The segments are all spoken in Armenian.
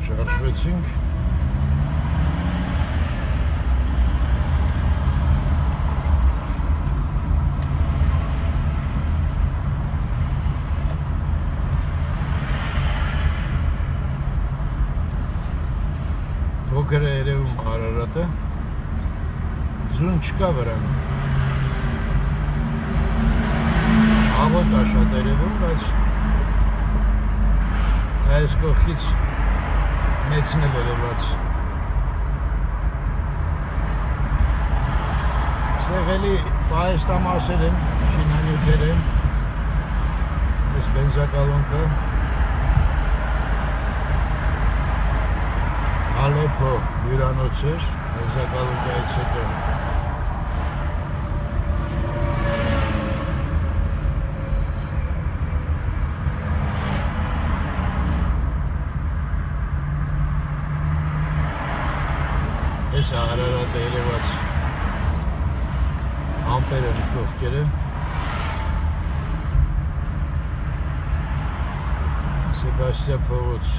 Շարժվեցինք փոքր է երևում Արարատը ձուն չկա վրան աղոտ է շատ երևում, բայց այս կողքից մեծն է վերևած ստեղ էլի պահեստամասեր են, շինանյութեր են այս բենզակալոնքը Ալեփո հյուրանոց էր, բենզակալոնքայից հետո Այս Արարատը երևաց ամպեր են կողքերը Սեբաստիա փողոց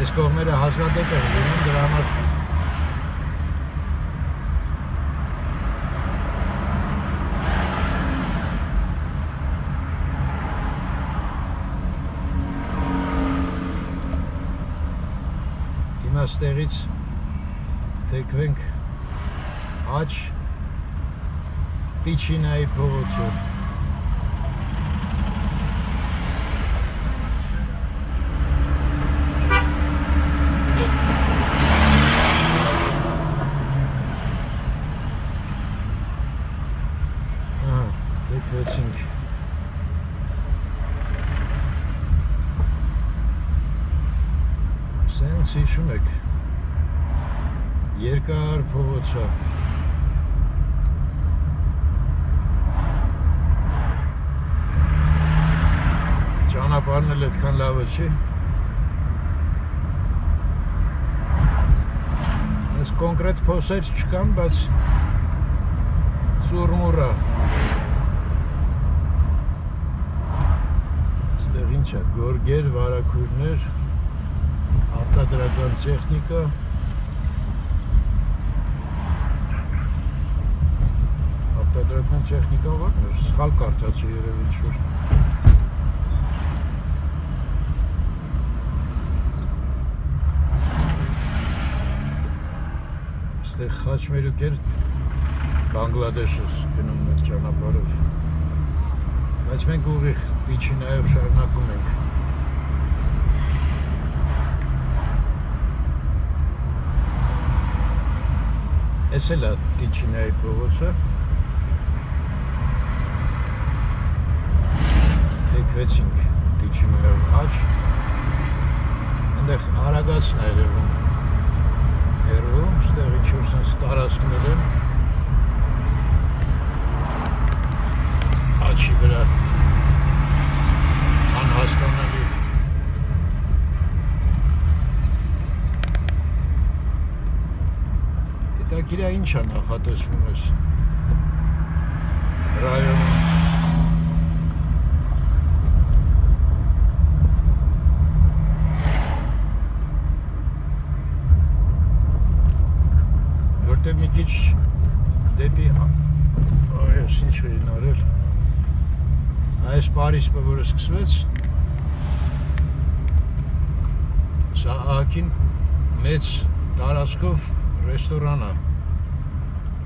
Այս կողմերը հազվադեպ են լինում, դրա համար Հիմա ստեղից թեքվենք աջ Տիչինայի փողոցը Թեքվեցինք Սենց հիշում եք երկար փողոցը ճանապարհն էլ այդքան լավը չի Այս կոնկրետ փոսեր չկան, բայց ծուրմուր է Ստեղ ինչ է, գորգեր, վարագույրներ Արտադրական տեխնիկա Արտադրական տեխնիկա ո՞րն էր, սխալ կարդացի երևի ինչ-որ Ստեղ խաչմերուկ էր Բանգլադեշս գնում մեր ճանապարհով Բայց մենք ուղիղ Տիչինայով շարունակում ենք Էս էլ է Տիչինայի փողոցը Թեքվեցինք Տիչինայով աջ Այնտեղ Արագածն է երևում Հեռվում, ստեղ ինչ-որ սենց տարածքներ են Աչի վրա անհասկանալի Հետաքրքիր է ինչ է նախատեսվում այս ռայոնում Որտեղ մի քիչ դեպի այս ինչ էին արել Այս Պարիսը, որը սկսվեց Սա ահագին մեծ տարածքով ռեստորան է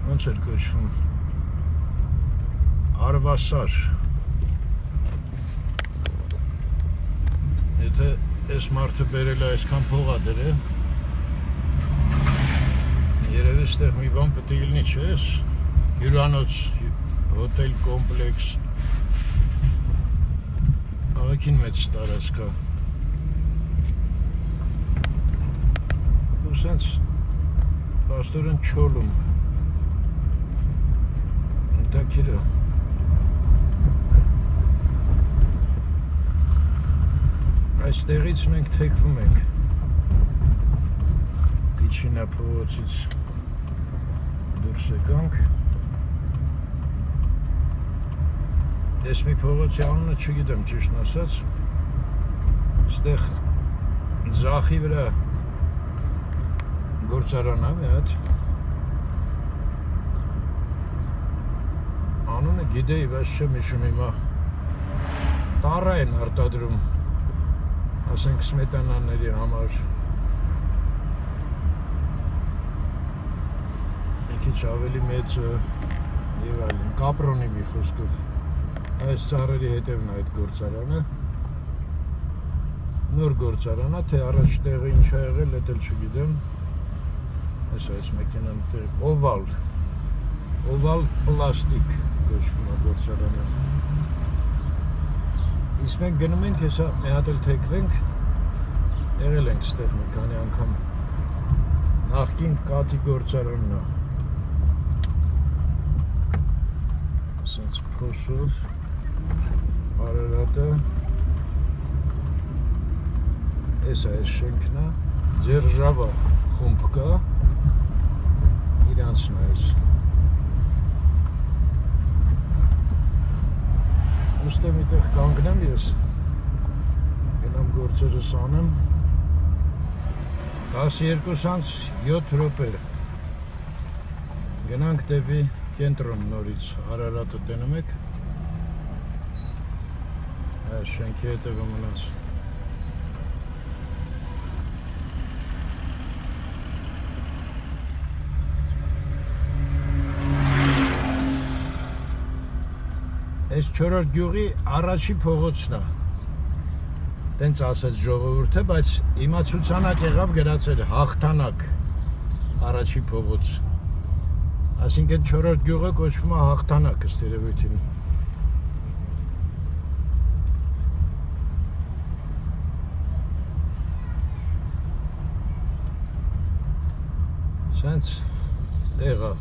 Ոնց էր կոչվում Արվասար Եթե այս մարդը բերել է այսքան փող ա դրել Երևի ստեղ մի բան պետք է լինի, չէ՞, հյուրանոց, հոթել կոմպլեքս Ահագին մեծ տարածք է Ու սենց Պաստորեն չոլում Հետաքրքիր է Այստեղից մենք թեքվում ենք Տիչինա փողոցից դուրս եկանք Ես մի փողոցի անունը չգիտեմ ճիշտ ասած Ստեղ Ձախի վրա գործարան է մի հատ անունը գիտեի, բայց չեմ հիշում հիմա տառա են արտադրում ասենք սմետանաների համար մի քիչ ավելի մեծը եւ այլն կապրոնի մի խոսքով այս ծառերի հետևն է այդ գործարանը նոր գործարան է թե առաջ տեղը ինչ ա եղել դա էլ չգիտեմ այս մեքենան օվալ պլաստիկ կոչվում է գործարանը իսկ մենք գնում ենք հեսա մի հատ էլ թեքվենք եղել ենք ստեղ մի քանի անգամ նախկին կաթի գործարանն է ասենց փոսով Արարատը այս շենքն է Ձերժավա խումբ կա իրանցն է այս ուստի միտեղ կանգնեմ ես գնամ գործերս անեմ 12:07 րոպե գնանք դեպի կենտրոն նորից Արարատը տենում եք այս շենքի հետևը մնաց Այս 4-րդ գյուղի առաջի փողոցն է տենց ասեց ժողովուրդը, բայց հիմա ցուցանակ եղավ գրացել հաղթանակ առաջի փողոց այսինքն 4-րդ գյուղը կոչվում է հաղթանակ ըստ երևույթին Սենց տեղը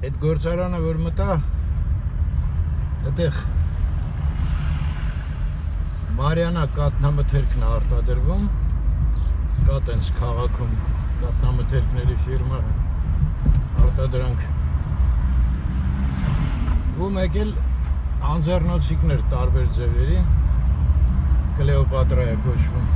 Այդ գործարանը որ մտա այդտեղ Մարիանա կատնամթերքն է արտադրվում կա տենց քաղաքում կատնամթերքների ֆիրմա արտադրանք ու մեկ էլ անձեռնոցիկներ տարբեր ձևերի Կլեոպատրա է կոչվում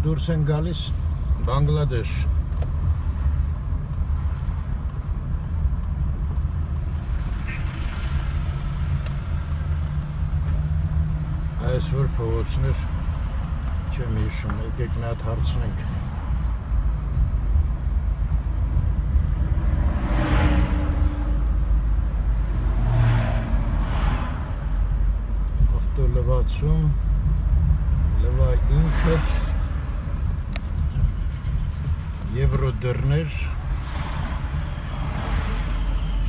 դուրս են գալիս Բանգլադեշ այս որ փողոցներ չեմ հիշում եկեք մի հատ հարցնենք ավտոլվացում լվա ինքը Եվրոդերներ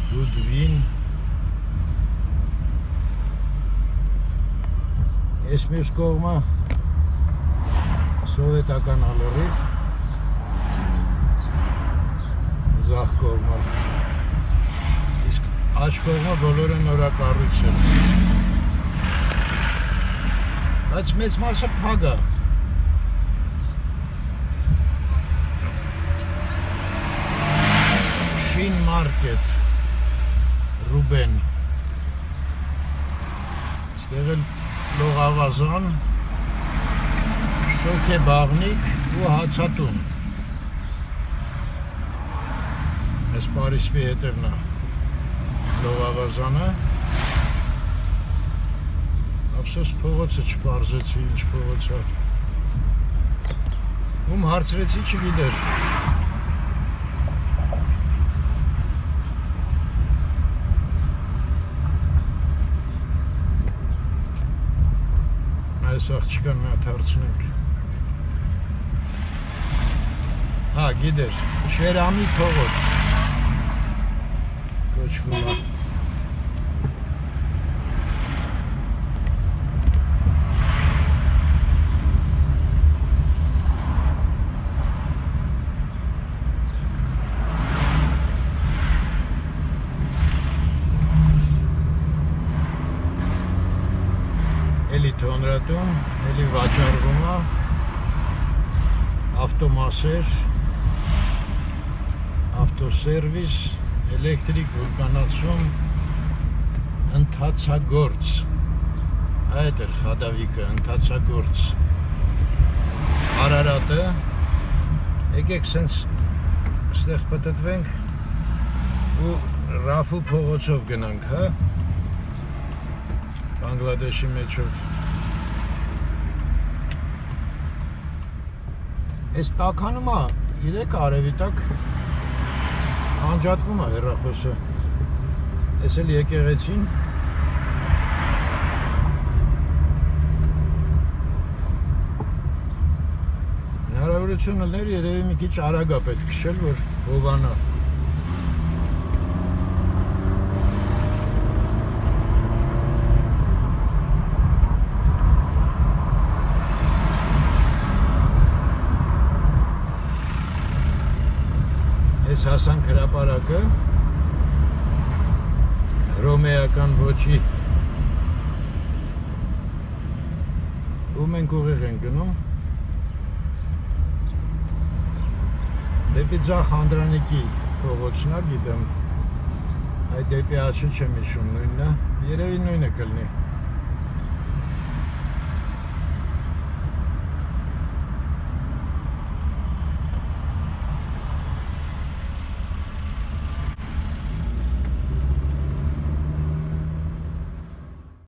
Գուդվին Ես մյուս կողմը սովետական ալորիվ Ձախ կողմը իսկ աջ կողմը բոլորը նորակառույց են բայց մեծ մասը փակ է Market Ruben Ստեղ էլ լողավազան շոկե բաղնիկ ու հացատուն Այս Պարիսպի հետևն է լողավազանը Ափսոս փողոցը չպարզեցի ինչ փողոց է Ում հարցրեցի չգիտեր Այս աղջիկան մի հատ հարցնենք Հա, գիտեր, Շերամի փողոց կոչվում է էլի թոնրատուն, էլի վաճառվում է ավտոմասեր, ավտոսերվիս, էլեկտրիկ վոլկանացում, ընթացագործ, այդ էր խադավիկը, ընթացագործ, Արարատը, եկեք սենց ստեղ պտտվենք ու Ռաֆու փողոցով գնանք, հա, Բանգլադեշի մեջով, այս տականում է, իրեք արևի տակ, անջատվում է հեռախոսը, ես էլ եկեղեցին, հնարավորությունը լեր երևի մի քիչ արագ է պետք քշել, որ հովանա։ Ես հասանք հրապարակը, հռոմեական ոճի, ու մենք ուղիղ ենք գնում, դեպի ձախ Անդրանիկի փողոցն է, գիտեմ, այդ դեպի աչը չեմ հիշում նույնն է, երևի նույնը կլինի։